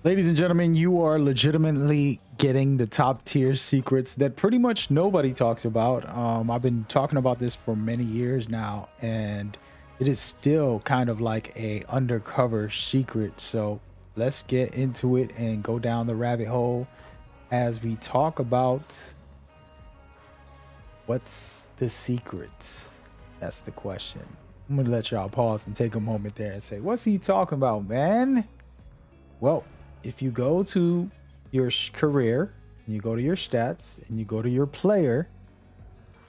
Ladies and gentlemen, you are legitimately getting the top tier secrets that pretty much nobody talks about. I've been talking about this for many years now, and it is still kind of like a undercover secret. So let's get into it and go down the rabbit hole as we talk about what's the secrets. That's the question. I'm gonna let y'all pause and take a moment there and say, what's he talking about, man? Well, if you go to your career and you go to your stats and you go to your player,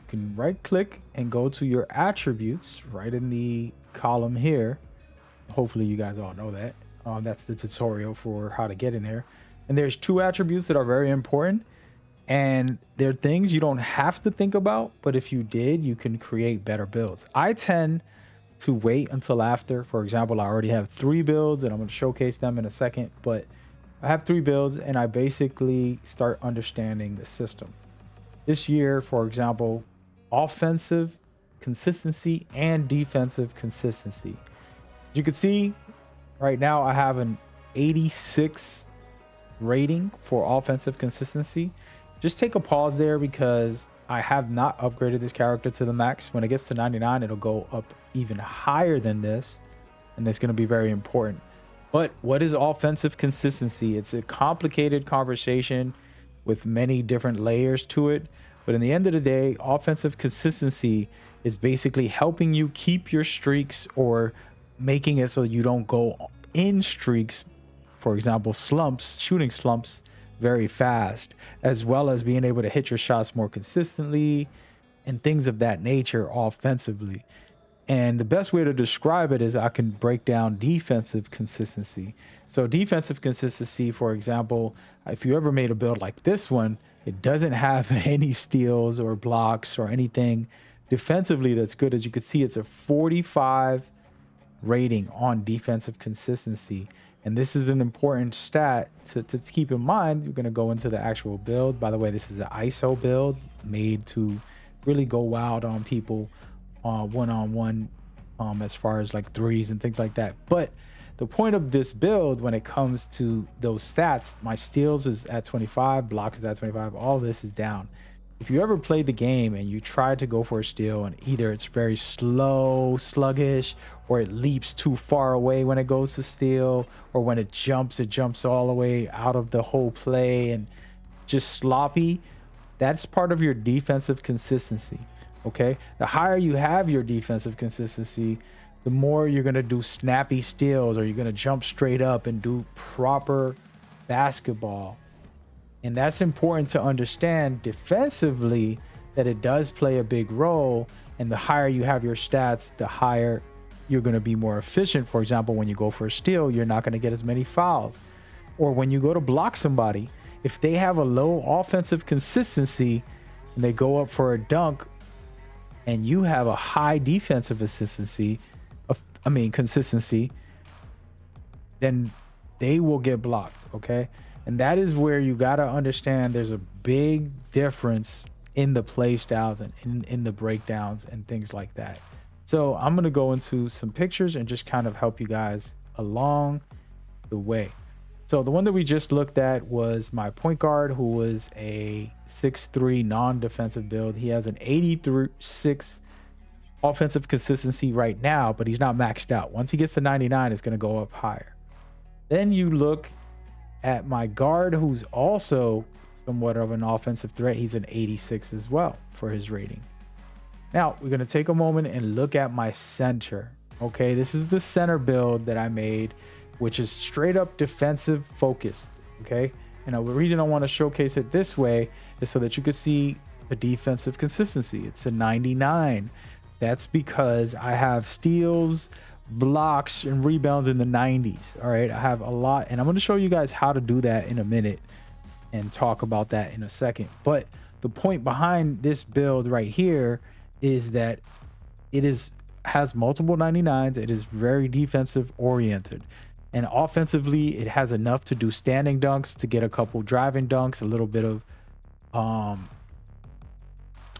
you can right click and go to your attributes right in the column here. Hopefully, you guys all know that. That's the tutorial for how to get in there. And there's two attributes that are very important. And they're things you don't have to think about, but if you did, you can create better builds. I tend to wait until after. For example, I already have 3 builds and I'm going to showcase them in a second, but I have 3 builds and I basically start understanding the system. This year, for example, offensive consistency and defensive consistency. You can see right now I have an 86 rating for offensive consistency. Just take a pause there because I have not upgraded this character to the max. When it gets to 99, it'll go up even higher than this, and that's going to be very important. But what is offensive consistency? It's a complicated conversation with many different layers to it. But in the end of the day, offensive consistency is basically helping you keep your streaks or making it so you don't go in streaks, for example, slumps, shooting slumps very fast, as well as being able to hit your shots more consistently and things of that nature offensively. And the best way to describe it is I can break down defensive consistency. So, defensive consistency, for example, if you ever made a build like this one, it doesn't have any steals or blocks or anything defensively that's good. As you can see, it's a 45 rating on defensive consistency. And this is an important stat to keep in mind. You're going to go into the actual build. By the way, this is an ISO build made to really go wild on people one-on-one as far as like threes and things like that. But the point of this build when it comes to those stats, my steals is at 25, block is at 25, all this is down. If you ever played the game and you try to go for a steal and either it's very slow, sluggish, or it leaps too far away when it goes to steal, or when it jumps all the way out of the whole play and just sloppy, that's part of your defensive consistency. Okay, the higher you have your defensive consistency, the more you're going to do snappy steals, or you're going to jump straight up and do proper basketball. And that's important to understand defensively, that it does play a big role. And the higher you have your stats, the higher you're going to be more efficient. For example, when you go for a steal, you're not going to get as many fouls. Or when you go to block somebody, if they have a low offensive consistency and they go up for a dunk and you have a high defensive consistency, then they will get blocked. Okay. And that is where you got to understand there's a big difference in the play styles and in the breakdowns and things like that. So I'm going to go into some pictures and just kind of help you guys along the way. So the one that we just looked at was my point guard, who was a 6'3" non-defensive build. He has an 86 offensive consistency right now, but he's not maxed out. Once he gets to 99, it's going to go up higher. Then you look at my guard, who's also somewhat of an offensive threat. He's an 86 as well for his rating. Now we're going to take a moment and look at my center. Okay, this is the center build that I made, which is straight up defensive focused. Okay, and the reason I want to showcase it this way is so that you can see the defensive consistency. It's a 99. That's because I have steals, blocks, and rebounds in the 90s. All right, I have a lot, and I'm going to show you guys how to do that in a minute and talk about that in a second. But the point behind this build right here is that it has multiple 99s. It is very defensive oriented, and offensively it has enough to do standing dunks, to get a couple driving dunks, a little bit of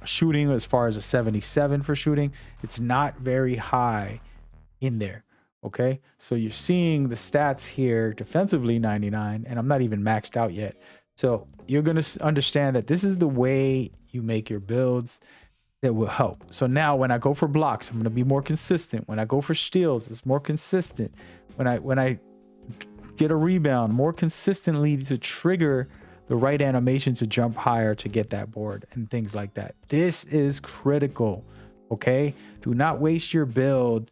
shooting as far as a 77 for shooting. It's not very high in there. Okay, so you're seeing the stats here defensively 99, and I'm not even maxed out yet. So you're going to understand that this is the way you make your builds that will help. So now when I go for blocks, I'm going to be more consistent. When I go for steals, it's more consistent. When I get a rebound, more consistently to trigger the right animation to jump higher to get that board and things like that. This is critical. Okay, do not waste your build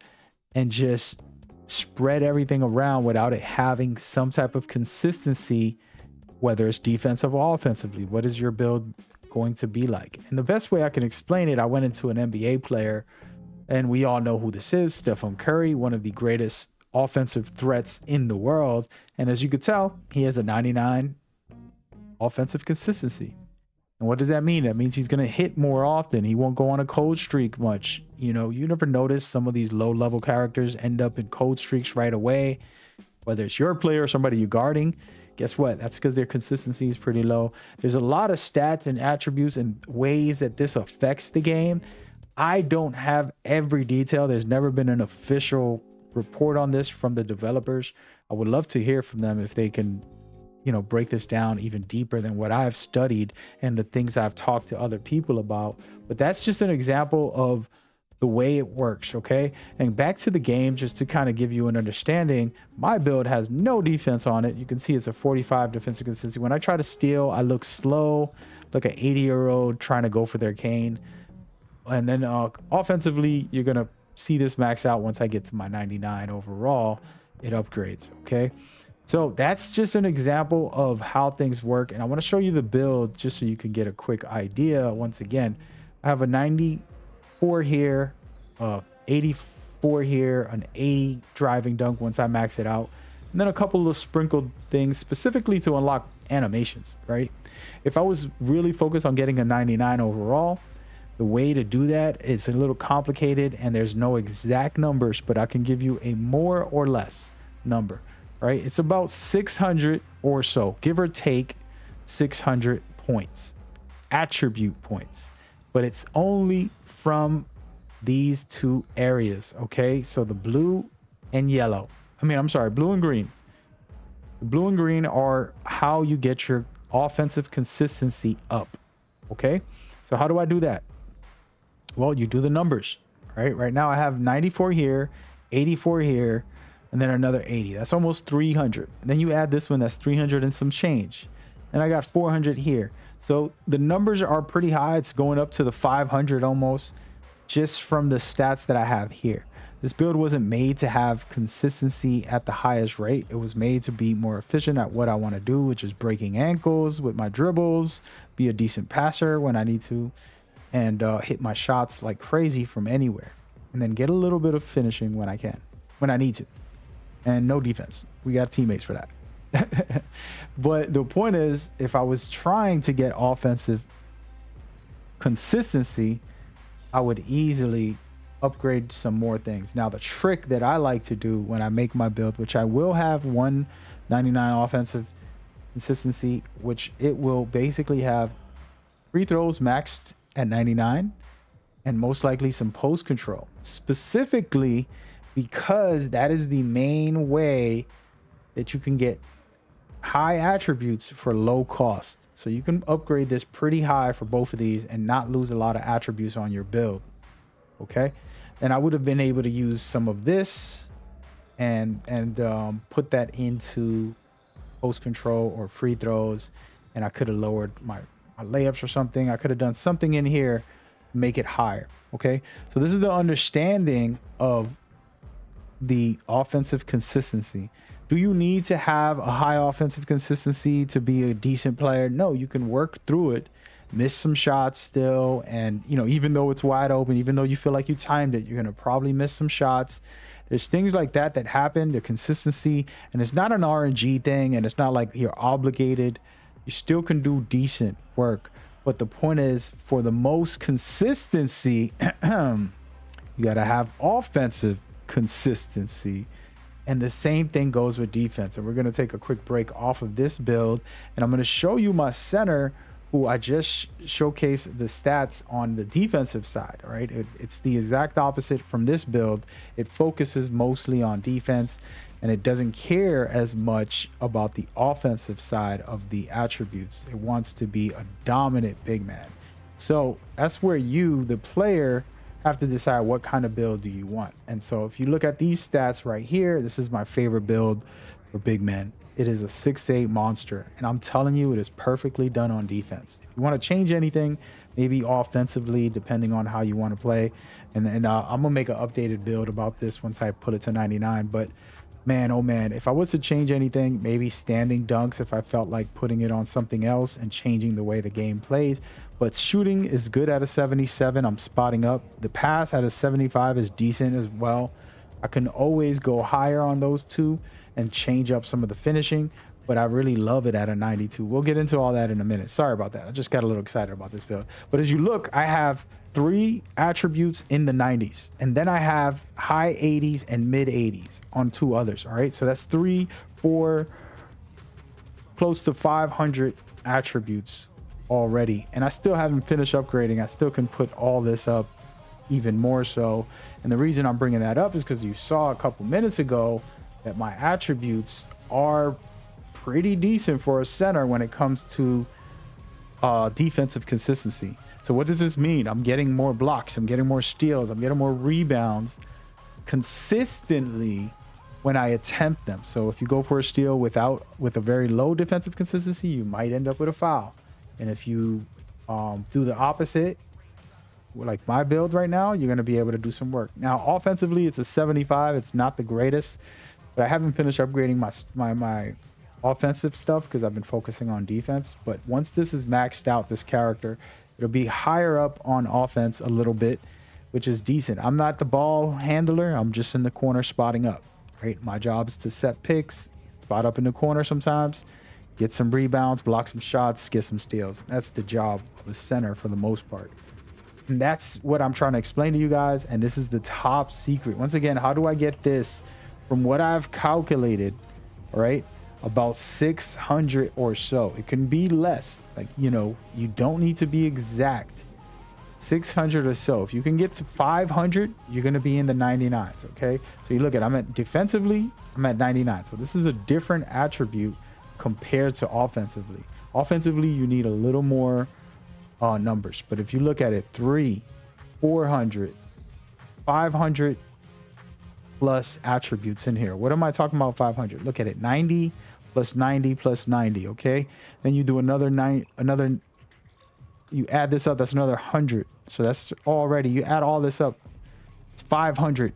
and just spread everything around without it having some type of consistency, whether it's defensive or offensively. What is your build going to be like? And the best way I can explain it, I went into an NBA player, and we all know who this is, Stephen Curry, one of the greatest offensive threats in the world. And as you could tell, he has a 99 offensive consistency. And what does that mean? That means he's going to hit more often. He won't go on a cold streak much. You know, you never notice some of these low level characters end up in cold streaks right away, whether it's your player or somebody you're guarding. Guess what? That's because their consistency is pretty low. There's a lot of stats and attributes and ways that this affects the game. I don't have every detail. There's never been an official report on this from the developers. I would love to hear from them if they can, you know, break this down even deeper than what I've studied and the things I've talked to other people about. But that's just an example of the way it works. Okay, and back to the game, just to kind of give you an understanding, my build has no defense on it. You can see it's a 45 defensive consistency. When I try to steal, I look slow, like an 80-year-old trying to go for their cane. And then offensively, you're gonna see this max out once I get to my 99 overall. It upgrades. Okay, so that's just an example of how things work, and I want to show you the build just so you can get a quick idea. Once again, I have a 94 here, 84 here, an 80 driving dunk once I max it out, and then a couple of sprinkled things specifically to unlock animations, right? If I was really focused on getting a 99 overall, the way to do that is a little complicated, and there's no exact numbers, but I can give you a more or less number, right? It's about 600 or so, give or take 600 points, attribute points, but it's only from these two areas. Okay, so the blue and yellow, blue and green. The blue and green are how you get your offensive consistency up. Okay, so how do I do that? Well, you do the numbers, right? Right now I have 94 here, 84 here, and then another 80. That's almost 300. And then you add this one, that's 300 and some change. And I got 400 here. So the numbers are pretty high. It's going up to the 500 almost, just from the stats that I have here. This build wasn't made to have consistency at the highest rate. It was made to be more efficient at what I want to do, which is breaking ankles with my dribbles, be a decent passer when I need to, and hit my shots like crazy from anywhere, and then get a little bit of finishing when I need to, and no defense. We got teammates for that. But the point is, if I was trying to get offensive consistency, I would easily upgrade some more things. Now, the trick that I like to do when I make my build, which I will have 199 offensive consistency, which it will basically have free throws maxed at 99 and most likely some post control, specifically because that is the main way that you can get high attributes for low cost. So you can upgrade this pretty high for both of these and not lose a lot of attributes on your build. Okay, and I would have been able to use some of this and put that into post control or free throws, and I could have lowered my layups or something. I could have done something in here to make it higher. Okay, so this is the understanding of the offensive consistency. Do you need to have a high offensive consistency to be a decent player? No, you can work through it, miss some shots still, and even though it's wide open, even though you feel like you timed it, you're gonna probably miss some shots. There's things like that happen, the consistency, and it's not an RNG thing, and it's not like you're obligated. You still can do decent work, but the point is, for the most consistency, you gotta have offensive consistency. And the same thing goes with defense. And we're going to take a quick break off of this build, and I'm going to show you my center who I just showcased the stats on the defensive side, right? It's the exact opposite from this build. It focuses mostly on defense, and it doesn't care as much about the offensive side of the attributes. It wants to be a dominant big man. So that's where you, the player, have to decide what kind of build do you want. And so if you look at these stats right here, this is my favorite build for big men. It is a 6'8" monster, and I'm telling you, it is perfectly done on defense. If you want to change anything, maybe offensively, depending on how you want to play, and I'm gonna make an updated build about this once I put it to 99. But man, oh man, if I was to change anything, maybe standing dunks, if I felt like putting it on something else and changing the way the game plays. But shooting is good at a 77. I'm spotting up. The pass at a 75 is decent as well. I can always go higher on those two and change up some of the finishing, but I really love it at a 92. We'll get into all that in a minute. Sorry about that. I just got a little excited about this build. But as you look, I have 3 attributes in the 90s, and then I have high 80s and mid 80s on 2 others. All right, so that's 3, 4, close to 500 attributes already, and I still haven't finished upgrading. I still can put all this up even more so. And the reason I'm bringing that up is because you saw a couple minutes ago that my attributes are pretty decent for a center when it comes to defensive consistency. So what does this mean? I'm getting more blocks, I'm getting more steals, I'm getting more rebounds consistently when I attempt them. So if you go for a steal with a very low defensive consistency, you might end up with a foul. And if you do the opposite, like my build right now, you're going to be able to do some work. Now offensively, it's a 75. It's not the greatest, but I haven't finished upgrading my offensive stuff because I've been focusing on defense. But once this is maxed out, this character, it'll be higher up on offense a little bit, which is decent. I'm not the ball handler. I'm just in the corner spotting up, right? My job is to set picks, spot up in the corner sometimes, get some rebounds, block some shots, get some steals. That's the job of a center for the most part. And that's what I'm trying to explain to you guys. And this is the top secret. Once again, how do I get this? From what I've calculated, all right, about 600 or so. It can be less. Like, you know, you don't need to be exact. 600 or so. If you can get to 500, you're going to be in the 99s, okay? So you look at, I'm at defensively, I'm at 99. So this is a different attribute compared to offensively. Offensively, you need a little more numbers. But if you look at it, 300, 400, 500 plus attributes in here. What am I talking about? 500. Look at it, 90 plus 90 plus 90. Okay, then you do another you add this up, that's another 100. So that's already, you add all this up, it's 500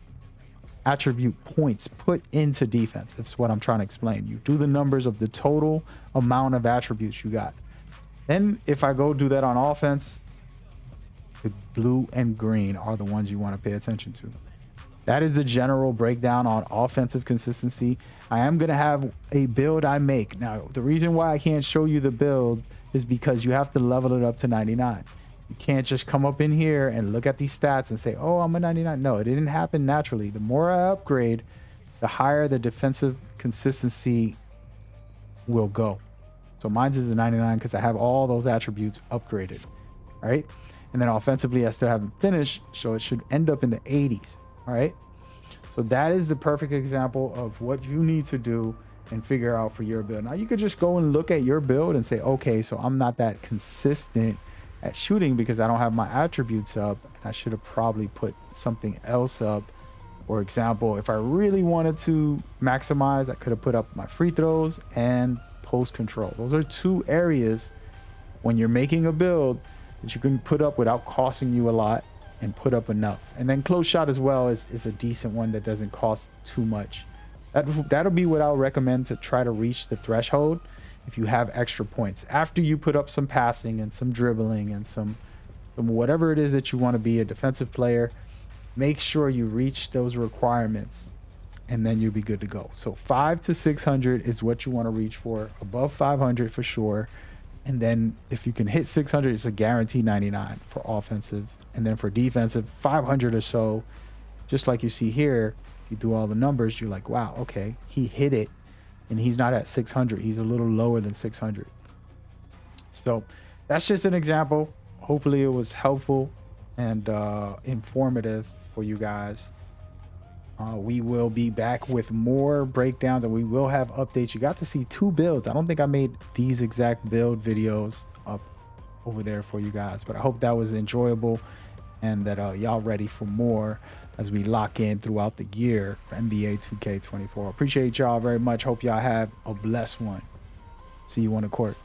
attribute points put into defense. That's what I'm trying to explain. You do the numbers of the total amount of attributes you got. Then if I go do that on offense, the blue and green are the ones you want to pay attention to. That is the general breakdown on offensive consistency. I am going to have a build I make. Now, the reason why I can't show you the build is because you have to level it up to 99. You can't just come up in here and look at these stats and say, oh, I'm a 99. No, it didn't happen naturally. The more I upgrade, the higher the defensive consistency will go. So mine's is the 99 because I have all those attributes upgraded, right? And then offensively, I still haven't finished, so it should end up in the 80s. All right, so that is the perfect example of what you need to do and figure out for your build. Now you could just go and look at your build and say, okay, so I'm not that consistent at shooting because I don't have my attributes up. I should have probably put something else up. For example, if I really wanted to maximize, I could have put up my free throws and post control. Those are 2 areas when you're making a build that you can put up without costing you a lot and put up enough. And then close shot as well is a decent one that doesn't cost too much. That'll be what I'll recommend to try to reach the threshold if you have extra points. After you put up some passing and some dribbling and some whatever it is that you want to be a defensive player, make sure you reach those requirements and then you'll be good to go. So 500 to 600 is what you want to reach for. Above 500 for sure. And then if you can hit 600, it's a guaranteed 99 for offensive. And then for defensive, 500 or so, just like you see here, if you do all the numbers, you're like, wow, okay, he hit it and he's not at 600. He's a little lower than 600. So that's just an example. Hopefully it was helpful and informative for you guys. We will be back with more breakdowns, and we will have updates. You got to see 2 builds. I don't think I made these exact build videos up over there for you guys, but I hope that was enjoyable and that y'all ready for more as we lock in throughout the year for NBA 2K24. Appreciate y'all very much. Hope y'all have a blessed one. See you on the court.